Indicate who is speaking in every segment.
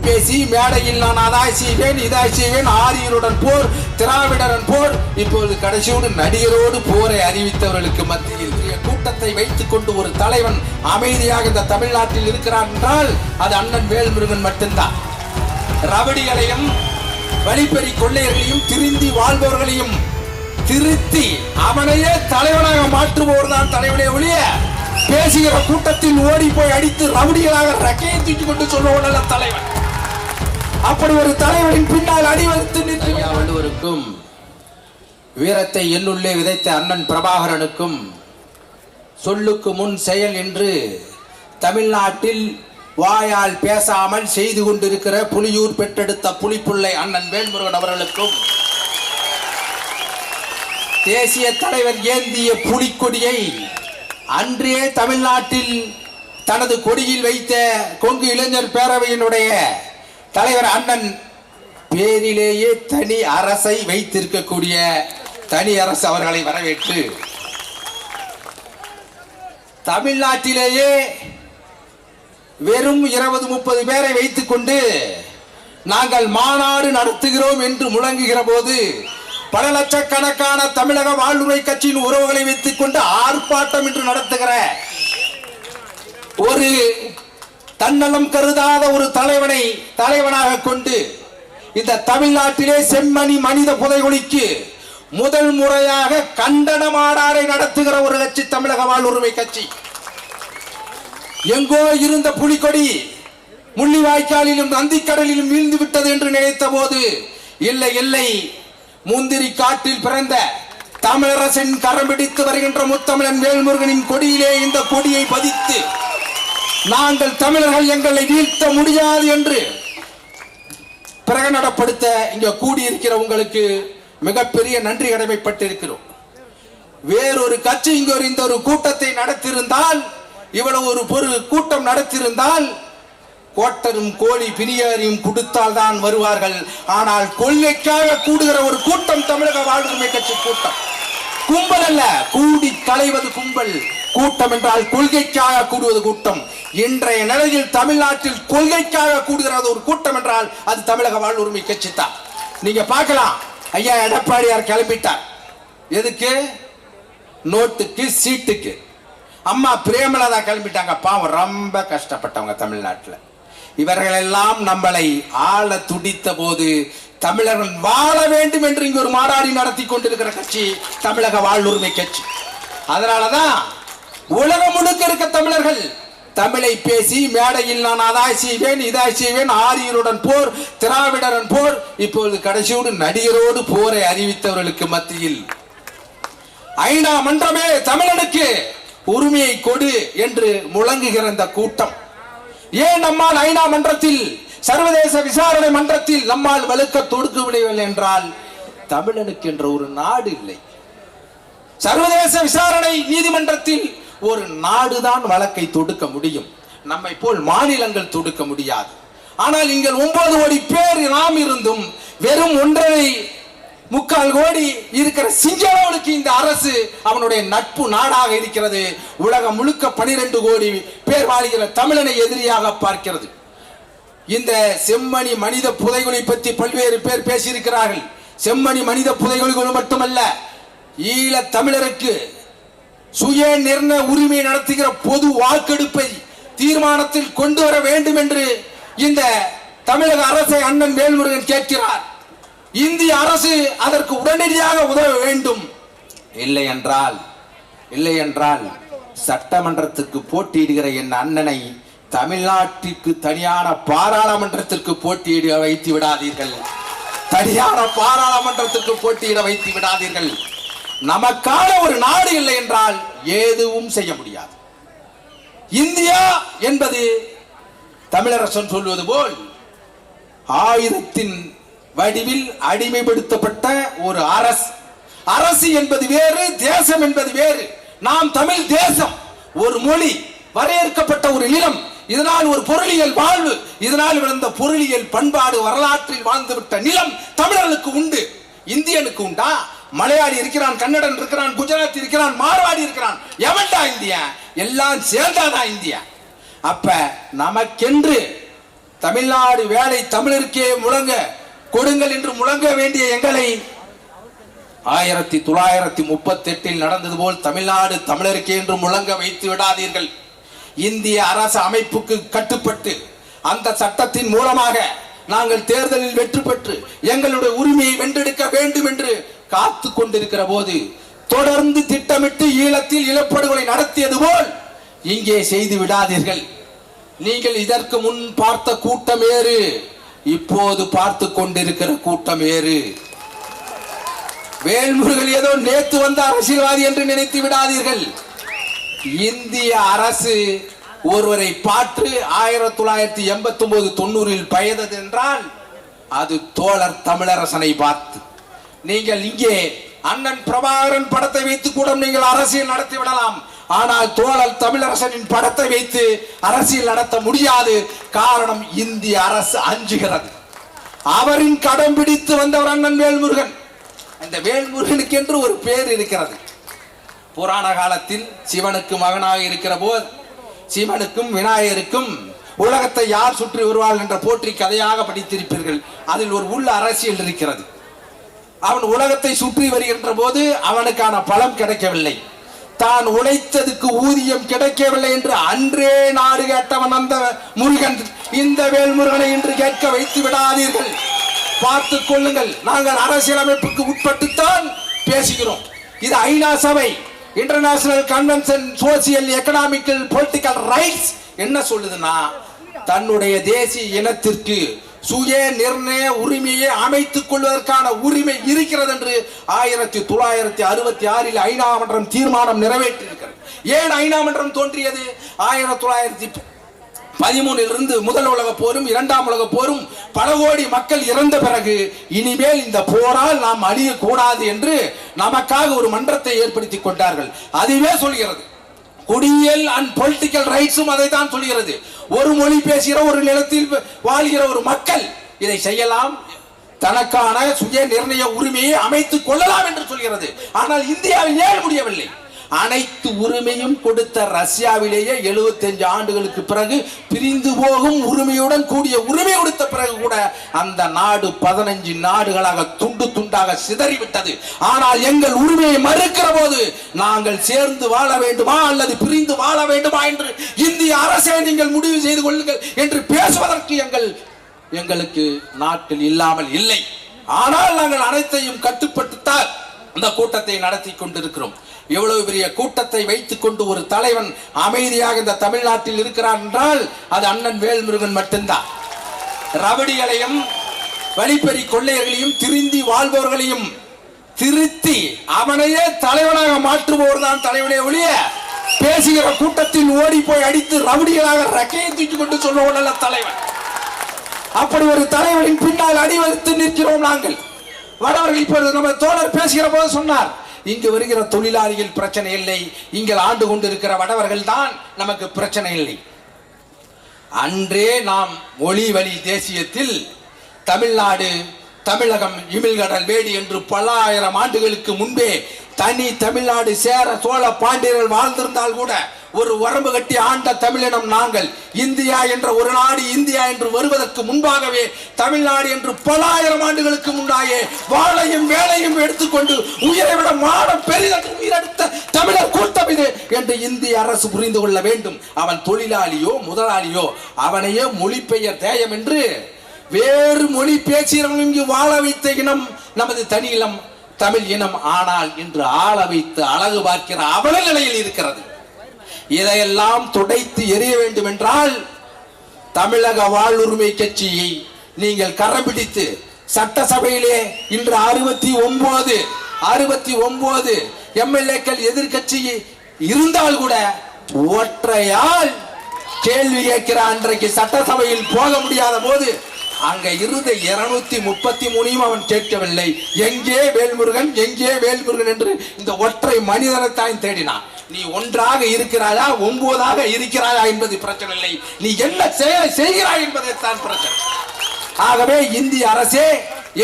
Speaker 1: பேசி மேடையில் நான் அதாய் செய்வேன் இதாய் செய்வேன், ஆரியருடன் போர், திராவிடரன் போர், இப்போது கடைசியோடு நடிகரோடு போரை அறிவித்தவர்களுக்கு மத்தியில் கூட்டத்தை வைத்துக் கொண்டு ஒரு தலைவன் அமைதியாக இந்த தமிழ்நாட்டில் இருக்கிறான் என்றால் அது அண்ணன் வேல்முருகன் மட்டும்தான். ரவடிகளையும் வழிப்பறி கொள்ளையர்களையும் திருந்தி வாழ்பவர்களையும் திருத்தி அவனையே தலைவனாக மாற்றுபவர் தான் தலைவனே ஒழிய பேசுகிற கூட்டத்தில் ஓடி போய் அடித்து ரவுடிகளாக ரக்கையை தூக்கி கொண்டு சொல்லுவோம் தலைவன். அப்படி ஒரு தலைவனின் பின்னால் அடிவகுத்து நிற்கும் வீரத்தை என்னுள்ளே விதைத்த அண்ணன் பிரபாகரனுக்கும் சொல்லுக்கு முன் செயல் என்று தமிழ்நாட்டில் வாயால் பேசாமல் செய்து கொண்டிருக்கிற புலியூர் பெற்றெடுத்த புலிப்புள்ளை அண்ணன் வேல்முருகன் அவர்களுக்கும் தேசிய தலைவர் ஏந்திய புலிக்கொடியை அன்றே தமிழ்நாட்டில் தனது கொடியில் வைத்த கொங்கு இளைஞர் பேரவையினுடைய தலைவர் அண்ணன் பேரிலேயே தனி அரசை வைத்திருக்கக்கூடிய தனி அரசு அவர்களை வரவேற்று தமிழ்நாட்டிலேயே வெறும் 20-30 பேரை வைத்துக் கொண்டு நாங்கள் மாநாடு நடத்துகிறோம் என்று முழங்குகிற போது பல லட்சக்கணக்கான தமிழக வாழ்வுரிமை கட்சியின் உறவுகளை வைத்துக் கொண்டு ஆர்ப்பாட்டம் என்று நடத்துகிற ஒரு தன்னலம் கருதாத ஒரு தலைவனை தலைவனாக கொண்டு இந்த தமிழ்நாட்டிலே செம்மணி மனித புதைகுழிக்கு முதல் முறையாக கண்டன மாநாடை நடத்துகிற ஒரு கட்சி தமிழக வாழ்வுரிமை கட்சி. எங்கோ இருந்த புலிக்கொடி முள்ளிவாய்க்காலிலும் நந்திக்கடலிலும் வீழ்ந்து விட்டது என்று நினைத்த போது இல்லை இல்லை, முந்திரி காட்டில் பிறந்த தமிழரசின் கரம் பிடித்து வருகின்ற முத்தமிழன் வேல்முருகனின் கொடியிலே இந்த கொடியை பதித்து நாங்கள் தமிழர்கள் எங்களை வீழ்த்த முடியாது என்று பிரகடனப்படுத்த இங்க கூடியிருக்கிற உங்களுக்கு மிகப்பெரிய நன்றி கடமைப்பட்டிருக்கிறோம். வேறொரு கட்சி இங்க இந்த ஒரு கூட்டத்தை நடத்தியிருந்தால், இவ்வளவு ஒரு கூட்டம் நடத்தியிருந்தால் கோட்டரும் கோழி பிரியாரியும் கொடுத்தால் தான் வருவார்கள். ஆனால் கொள்கைக்காக கூடுகிற ஒரு கூட்டம் தமிழக வாழ்வுரிமை கட்சி கூட்டம். கும்பல் அல்ல, கூடி களைவது கும்பல். கூட்டம் என்றால் கொள்கைக்காக கூடுவது கூட்டம். இன்றைய நிலையில் தமிழ்நாட்டில் கொள்கைக்காக கூடுகிறது ஒரு கூட்டம் என்றால் அது தமிழக வாழ்வுரிமை கட்சி தான். நீங்க பார்க்கலாம், ஐயா எடப்பாடியார் கிளம்பிட்டார். எதுக்கு? நோட்டுக்கு சீட்டுக்கு. அம்மா பிரேமலதா கிளம்பிட்டாங்க. பாவம், ரொம்ப கஷ்டப்பட்டவங்க தமிழ்நாட்டில். இவர்கள் எல்லாம் நம்மளை ஆள துடித்த போது தமிழர்கள் வாழ வேண்டும் என்று இங்கு ஒரு மாநாடு நடத்தி கொண்டிருக்கிற கட்சி தமிழக வாழ்வுரிமை கட்சி. அதனாலதான் உலகம் முழுக்க இருக்க தமிழர்கள் தமிழை பேசி மேடையில் நான் அதாய் செய்வேன் இதாய் செய்வேன், ஆரியருடன் போர், திராவிடரன் போர், இப்பொழுது கடைசியோடு நடிகரோடு போரை அறிவித்தவர்களுக்கு மத்தியில் ஐநா மன்றமே தமிழனுக்கு உரிமையை கொடு என்று முழங்குகிற இந்த கூட்டம். ஏன் நம்மால் ஐநா மன்றத்தில், சர்வதேச விசாரணை மன்றத்தில் நம்மால் வலுக்க தொடுக்க முடியவில்லை என்றால் தமிழனுக்கு என்ற ஒரு நாடு இல்லை. சர்வதேச விசாரணை நீதிமன்றத்தில் ஒரு நாடுதான் வழக்கை தொடுக்க முடியும், நம்மை போல் மாநிலங்கள் தொடுக்க முடியாது. ஆனால் இங்கே 9 கோடி பேர் நாம் இருந்தும் வெறும் 1.25 கோடி இருக்கிற சிங்களவனுக்கு இந்த அரசு அவனுடைய நட்பு நாடாக இருக்கிறது. உலகம் முழுக்க 12 கோடி பேர் வாழ்கிற தமிழனை எதிரியாக பார்க்கிறது. இந்த செம்மணி மனித புதைகுழி பற்றி பல்வேறு பேர் பேசியிருக்கிறார்கள். செம்மணி மனித புதைகுழிகள் மட்டுமல்ல, ஈழ தமிழருக்கு சுய நிர்ணய உரிமை நடத்துகிற பொது வாக்கெடுப்பை தீர்மானத்தில் கொண்டு வர வேண்டும் என்று இந்த தமிழக அரசை அண்ணன் வேல்முருகன் கேட்கிறார். இந்திய அரசு அதற்கு உடனடியாக உதவ வேண்டும். இல்லை என்றால் சட்டமன்றத்துக்கு போட்டியிடுகிற என் அண்ணனை தமிழ்நாட்டிற்கு தனியான பாராளுமன்றத்திற்கு போட்டியிட வைத்து விடாதீர்கள். தனியான பாராளுமன்றத்திற்கு போட்டியிட வைத்து விடாதீர்கள். நமக்கான ஒரு நாடு இல்லை என்றால் எதுவும் செய்ய முடியாது. இந்தியா என்பது தமிழரசன் சொல்வது போல் ஆயுதத்தின் வடிவில் அடிமைப்படுத்தப்பட்ட ஒரு அரசு என்பது வேறு, தேசம் என்பது வேறு. நாம் தமிழ் தேசம், ஒரு மொழி, வரையறுக்கப்பட்ட ஒரு நிலம், இதனால் ஒரு பொருளியல் வாழ்வு, இதனால் விழுந்த பொருளியல் பண்பாடு, வரலாற்றில் வாழ்ந்துவிட்ட நிலம் தமிழர்களுக்கு உண்டு. இந்தியனுக்கு உண்டா? மலையாளி இருக்கிறான், கன்னடன் இருக்கிறான், குஜராத்தி இருக்கிறான், மார்வாடி இருக்கிறான். எவன்டா இந்தியா? எல்லாம் சேர்ந்தாதான் இந்தியா. அப்ப நமக்கென்று தமிழ்நாடு வேலை தமிழருக்கே முழங்க கொடுங்கள் என்று முழங்க வேண்டிய எங்களை 1938 நடந்தது போல் தமிழ்நாடு தமிழருக்கே என்று முழங்க வைத்து விடாதீர்கள். இந்திய அரசு அமைப்புக்கு கட்டுப்பட்டு அந்த சட்டத்தின் மூலமாக நாங்கள் தேர்தலில் வெற்றி பெற்று எங்களுடைய உரிமையை வென்றெடுக்க வேண்டும் என்று காத்து கொண்டிருக்கிற போது தொடர்ந்து திட்டமிட்டு ஈழத்தில் இழப்படுகொலை நடத்தியது போல் இங்கே செய்து விடாதீர்கள். நீங்கள் இதற்கு முன் பார்த்த கூட்டம் வேறு, இப்போது பார்த்து கொண்டிருக்கிற கூட்டம் வேறு. வேல்முருகன் ஏதோ நேத்து வந்த அரசியல்வாதி என்று நினைத்து விடாதீர்கள். இந்திய அரசு ஒருவரை பார்த்து 1989-90 பயந்தது என்றால் அது தோழர் தமிழரசனை பார்த்து. நீங்கள் இங்கே அண்ணன் பிரபாகரன் படத்தை வைத்து கூட நீங்கள் அரசியல் நடத்தி விடலாம். ஆனால் தோழர் தமிழரசனின் படத்தை வைத்து அரசியல் நடத்த முடியாது. காரணம், இந்திய அரசு அஞ்சுகிறது. அவரின் கடம் பிடித்து வந்தவர் அண்ணன் வேல்முருகன். அந்த வேல்முருகனுக்கு என்று ஒரு பேர் இருக்கிறது. புராண காலத்தில் சிவனுக்கு மகனாக இருக்கிற போது சிவனுக்கும் விநாயகருக்கும் உலகத்தை யார் சுற்றி வருவாள் என்ற போற்றி கதையாக படித்திருப்பீர்கள். அதில் ஒரு உள்ள அரசியல் இருக்கிறது. அவன் உலகத்தை சுற்றி வருகின்ற போது அவனுக்கான பலம் கிடைக்கவில்லை, தான் உழைத்ததுக்கு ஊதியம் கிடைக்கவில்லை என்று அன்றே நாடு கேட்டவன் அந்த முருகன். இந்த வேல்முருகனை என்று கேட்க வைத்து விடாதீர்கள், பார்த்துக் கொள்ளுங்கள். நாங்கள் அரசியலமைப்புக்கு உட்பட்டுத்தான் பேசுகிறோம். இது ஐநா சபை, international convention social economical political rights என்ன சொல்லுதுன்னா, தன்னுடைய தேசிய இனத்திற்கு சுய நிர்ணய உரிமையை அமைத்துக் கொள்வதற்கான உரிமை இருக்கிறது என்று 1966 ஐநா மன்றம் தீர்மானம் நிறைவேற்றியிருக்கிறது. ஏன் ஐநா மன்றம் தோன்றியது? 1913 முதல் உலக போரும் இரண்டாம் உலக போரும் பல கோடி மக்கள் இறந்த பிறகு இனிமேல் இந்த போரால் நாம் அழியக்கூடாது என்று நமக்காக ஒரு மன்றத்தை ஏற்படுத்தி கொண்டார்கள். அதுவே சொல்கிறது. குடியியல் அண்ட் பொலிட்டிக்கல் ரைட்ஸும் அதை தான் சொல்கிறது. ஒரு மொழி பேசுகிற ஒரு நிலத்தில் வாழ்கிற ஒரு மக்கள் இதை செய்யலாம், தனக்கான சுய நிர்ணய உரிமையை அமைத்துக் கொள்ளலாம் என்று சொல்கிறது. ஆனால் இந்தியாவில் ஏன் முடியவில்லை? அனைத்து உரிமையும் கொடுத்த ரஷ்யாவிலேயே 75 ஆண்டுகளுக்கு பிறகு பிரிந்து போகும் உரிமையுடன் கூடிய உரிமை கொடுத்த பிறகு கூட அந்த நாடு 15 நாடுகளாக துண்டு துண்டாக சிதறிவிட்டது. ஆனால் எங்கள் உரிமையை மறுக்கிற போது நாங்கள் சேர்ந்து வாழ வேண்டுமா அல்லது பிரிந்து வாழ வேண்டுமா என்று இந்திய அரசை நீங்கள் முடிவு செய்து கொள்ளுங்கள் என்று பேசுவதற்கு எங்களுக்கு நாட்டில் இல்லாமல் இல்லை. ஆனால் நாங்கள் அனைத்தையும் கட்டுப்பட்டுத்தான் இந்த கூட்டத்தை நடத்தி கொண்டிருக்கிறோம். எவ்வளவு பெரிய கூட்டத்தை வைத்துக் கொண்டு ஒரு தலைவன் அமைதியாக இந்த தமிழ்நாட்டில் இருக்கிறான் என்றால் அது அண்ணன் வேல்முருகன் மட்டும்தான். ரவடிகளையும் வழிப்பறி கொள்ளையர்களையும் திருந்தி வாழ்பவர்களையும் திருத்தி அவனையே தலைவனாக மாற்றுபவர் தான் தலைவனே ஒழிய பேசுகிற கூட்டத்தில் ஓடி போய் அடித்து ரவடிகளாக ரக்கையை தூக்கி கொண்டு சொல்லுவோம் நல்ல தலைவன். அப்படி ஒரு தலைவனின் பின்னால் அணிவகுத்து நிற்கிறோம் நாங்கள். வடவர்கள் இப்பொழுது நம்ம தோழர் பேசுகிற போது சொன்னார், இங்கு வருகிற தொழிலாளிகள் பிரச்சனை இல்லை, இங்கே ஆண்டு கொண்டிருக்கிற வடவர்கள் தான் நமக்கு பிரச்சனை இல்லை. அன்றே நாம் மொழி வழி தேசியத்தில் தமிழ்நாடு, தமிழகம், இமிழ்கடல் வேடி என்று பல ஆயிரம் ஆண்டுகளுக்கு முன்பே தனி தமிழ்நாடு சேர சோழ பாண்டியர்கள் வாழ்ந்திருந்தால் கூட ஒரு வரம்பு கட்டி ஆண்ட தமிழினம் நாங்கள். இந்தியா என்ற ஒரு நாடு இந்தியா என்று வருவதற்கு முன்பாகவே தமிழ்நாடு என்று பல ஆயிரம் ஆண்டுகளுக்கு முன்னாயே வாழையும் வேலையும் எடுத்துக்கொண்டு உயிரை விட மானம் பெரிதென்று உயிரெடுத்த தமிழர் கூட்டம் இது என்று இந்திய அரசு புரிந்து கொள்ள வேண்டும். அவன் தொழிலாளியோ முதலாளியோ அவனையே மொழிபெயர் தேயம் என்று வேறு மொழி பேசுகிறவன் இங்கு வாழ வைத்த இனம் நமது தனி இனம் தமிழ் இனம். ஆனால் இன்று ஆள வைத்து அழகு பார்க்கிற அவல நிலையில் இருக்கிறது. இதையெல்லாம் துடைத்து எறிய வேண்டும் என்றால் தமிழக வாழ்வுரிமை கட்சியை நீங்கள் கரம் பிடித்து சட்டசபையிலே இன்று 69 எம்எல்ஏக்கள் எதிர்கட்சி இருந்தால் கூட ஒற்றையால் கேள்வி கேட்கிற அன்றைக்கு சட்டசபையில் போக முடியாத போது அங்க இருந்த 233 அவன் கேட்கவில்லை. எங்கே வேல்முருகன், எங்கே வேல்முருகன் என்று இந்த ஒற்றை மனிதனைத்தான் தேடினான். நீ ஒன்றாக இருக்கிறாயா 9ஆக இருக்கிறாயா என்பது பிரச்சனை இல்லை, நீ என்ன செயலை செய்கிறாய் என்பதைத்தான் பிரச்சனை. ஆகவே இந்திய அரசே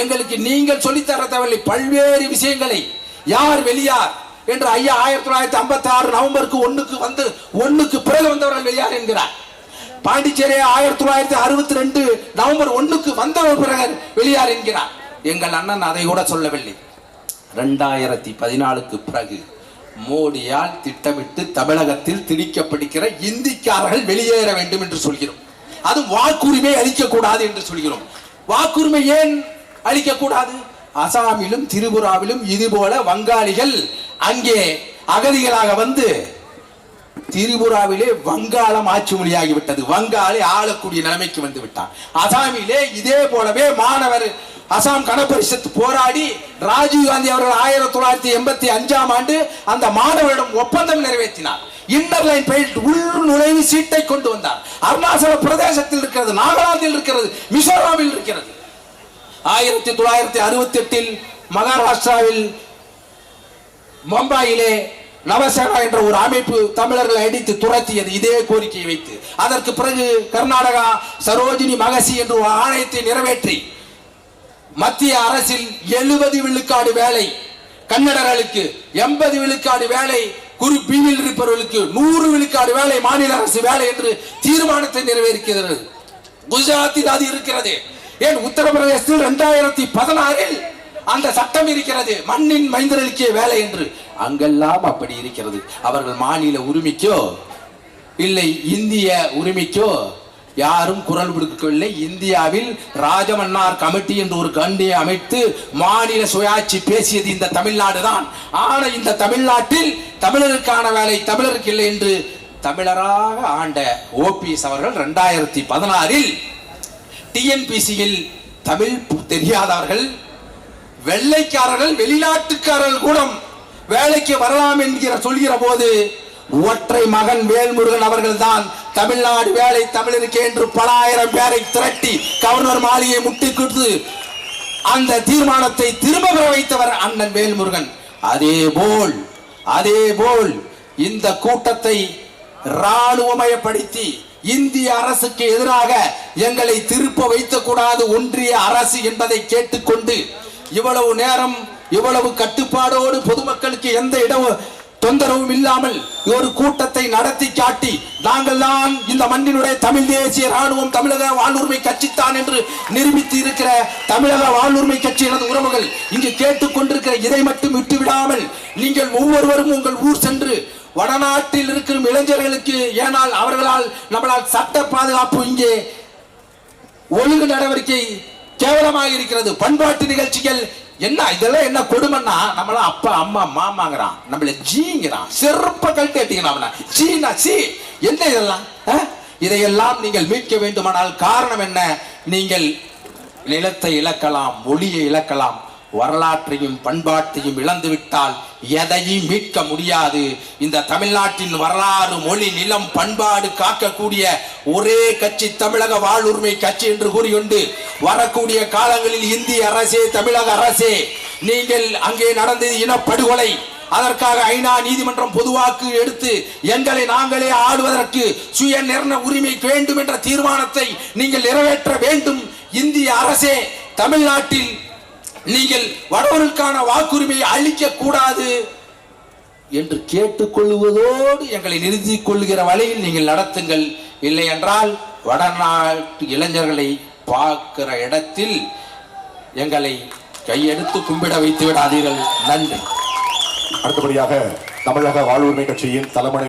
Speaker 1: எங்களுக்கு நீங்கள் சொல்லித்தர தேவையில்லை. பல்வேறு விஷயங்களை யார் வெளியார் என்று ஐயா 1956 நவம்பருக்கு 1க்கு பிறகு வந்தவர்கள் வெளியார் என்கிறார். பாண்டிச்சேரி 1962 நவம்பர் 1க்கு வந்த பிறகு வெளியார் என்கிறார். எங்கள் அண்ணன் அதை கூட சொல்லவில்லை. 2014க்கு பிறகு மோடியால் திட்டமிட்டு தமிழகத்தில் திணிக்கப்படுகிற இந்திக்காரர்கள் வெளியேற வேண்டும் என்று சொல்கிறோம். அது வாக்குரிமை அளிக்கக்கூடாது என்று சொல்கிறோம். வாக்குரிமை ஏன் அளிக்கக்கூடாது? அசாமிலும் திரிபுராவிலும் இது போல வங்காளிகள் அங்கே அகதிகளாக வந்து திரிபுராவிலே வங்காளம் ஆட்சி மொழியாகிவிட்டது. வங்காளி ஆளக்கூடிய நிலைமைக்கு வந்து விட்டான். அசாமிலே இதே போலவே மாணவர் அசாம் கணபரிஷத் போராடி ராஜீவ் காந்தி அவர்கள் 1985ஆம் ஆண்டு அந்த மாணவரிடம் ஒப்பந்தம் நிறைவேற்றினார். இன்னர் லைன் பெயிண்ட் உள் நுழைவு சீட்டை கொண்டு வந்தார். அருணாச்சல பிரதேசத்தில் இருக்கிறது, நாகாலாந்தில் இருக்கிறது, மிசோராமில் இருக்கிறது. 1968 மகாராஷ்டிராவில் மும்பையிலே நவசேனா என்ற ஒரு அமைப்பு தமிழர்களை அடித்து துரத்தியது இதே கோரிக்கையை வைத்து. அதற்கு பிறகு கர்நாடகா சரோஜினி மகசி என்ற ஒரு ஆணையத்தை நிறைவேற்றி மத்திய அரசில் 70 விழுக்காடு வேலை கன்னடர்களுக்கு, 80 விழுக்காடு வேலை குரு பிவில் இருப்பவர்களுக்கு, 100 விழுக்காடு வேலை மாநில அரசு வேலை என்று தீர்மானத்தை நிறைவேற்றுகிறது. குஜராத்தில் அது இருக்கிறது. ஏன் உத்தரப்பிரதேசத்தில் 2016 அந்த சட்டம் இருக்கிறது, மண்ணின் மைந்தர்களுக்கே வேலை என்று. அங்கெல்லாம் அப்படி இருக்கிறது. அவர்கள் மாநில உரிமைக்கோ இல்லை இந்திய உரிமைக்கோ யாரும் குரல் கொடுக்கவில்லை. இந்தியாவில் ராஜமன்னார் கமிட்டி என்று ஒரு கண்டியை அமைத்து மாநில சுயாட்சி பேசியது இந்த தமிழ்நாடு தான். ஆனால் இந்த தமிழ்நாட்டில் தமிழருக்கான வேலை தமிழருக்கு இல்லை என்று தமிழராக ஆண்ட ஓபிஎஸ் அவர்கள் 2016 டிஎன்பிசியில் தமிழ் தெரியாதவர்கள், வெள்ளைக்காரர்கள், வெளிநாட்டுக்காரர்கள் கூட வேலைக்கு வரலாம் என்கிற சொல்கிற போது ஒற்றை மகன் வேல்முருகன் அவர்கள் தான் தமிழ்நாடு வேலை தமிழருக்கு என்று பல ஆயிரம் பேரை திரட்டி கவர்னர் மாளிகையை முட்டி கொடுத்து அந்த தீர்மானத்தை திரும்ப பெற வைத்தவர் அண்ணன் வேல்முருகன். அதேபோல் இந்த கூட்டத்தை ராணுவமயப்படுத்தி இந்திய அரசுக்கு எதிராக எங்களை திருப்ப வைக்க கூடாது ஒன்றிய அரசு என்பதை கேட்டுக்கொண்டு இவ்வளவு நேரம் இவ்வளவு கட்டுப்பாடோடு பொதுமக்களுக்கு எந்த இடம் தொந்தரவும் இல்லாமல் ஒரு கூட்டத்தை நடத்தி காட்டி நாங்கள் தான் இந்த மண்ணினுடைய தமிழ் தேசிய ராணுவம் தமிழக வாழ்வுரிமை கட்சி தான் என்று நிரூபித்து இருக்கிற தமிழக வாழ்வுரிமை கட்சியினது உறவுகள் இங்கு கேட்டுக்கொண்டிருக்கிற இதை மட்டும் விட்டுவிடாமல் நீங்கள் ஒவ்வொருவரும் உங்கள் ஊர் சென்று வடநாட்டில் இருக்கிற இளைஞர்களுக்கு, ஏனால் அவர்களால் நம்மளால் சட்ட பாதுகாப்பு இங்கே ஒழுங்கு நடவடிக்கை கேவலமாக இருக்கிறது. பண்பாட்டு நிகழ்ச்சிகள் என்ன இதெல்லாம் என்ன கொடுமைன்னா நம்மளாம் அப்பா அம்மா மாமாங்கிறான், நம்மள ஜீங்கிறான், செருப்ப கழட்டி அடிக்கிறான். சீனா சி என்ன இதெல்லாம்? இதையெல்லாம் நீங்கள் மீட்க வேண்டுமானால் காரணம் என்ன? நீங்கள் நிலத்தை இழக்கலாம், மொழியை இழக்கலாம், வரலாற்றையும் பண்பாட்டையும் இழந்துவிட்டால் எதையும் மீட்க முடியாது. இந்த தமிழ்நாட்டின் வரலாறு, மொழி, நிலம், பண்பாடு காக்கக்கூடிய ஒரே கட்சி தமிழக வாழ்வுரிமை கட்சி என்று கூறிக்கொண்டு வரக்கூடிய காலங்களில் இந்திய அரசே, தமிழக அரசே, நீங்கள் அங்கே நடந்தது இனப்படுகொலை, அதற்காக ஐநா நீதிமன்றம் பொதுவாக்கு எடுத்து எங்களை நாங்களே ஆளுவதற்கு சுய நிர்ணய உரிமை வேண்டும் என்ற தீர்மானத்தை நீங்கள் நிறைவேற்ற வேண்டும். இந்திய அரசே, தமிழ்நாட்டில் நீங்கள் வடவருக்கான வாக்குரிமையை அளிக்க கூடாது என்று கேட்டுக்கொள்வதோடு எங்களை நிறுத்திக் கொள்ளுகிற வழியில் நீங்கள் நடத்துங்கள். இல்லை என்றால் வடநாட்டு இளைஞர்களை பார்க்கிற இடத்தில் எங்களை கையெடுத்து கும்பிட வைத்து விடாதீர்கள். நன்றி.
Speaker 2: அடுத்தபடியாக தமிழக வாழ்வுரிமை கட்சியின் தலைமை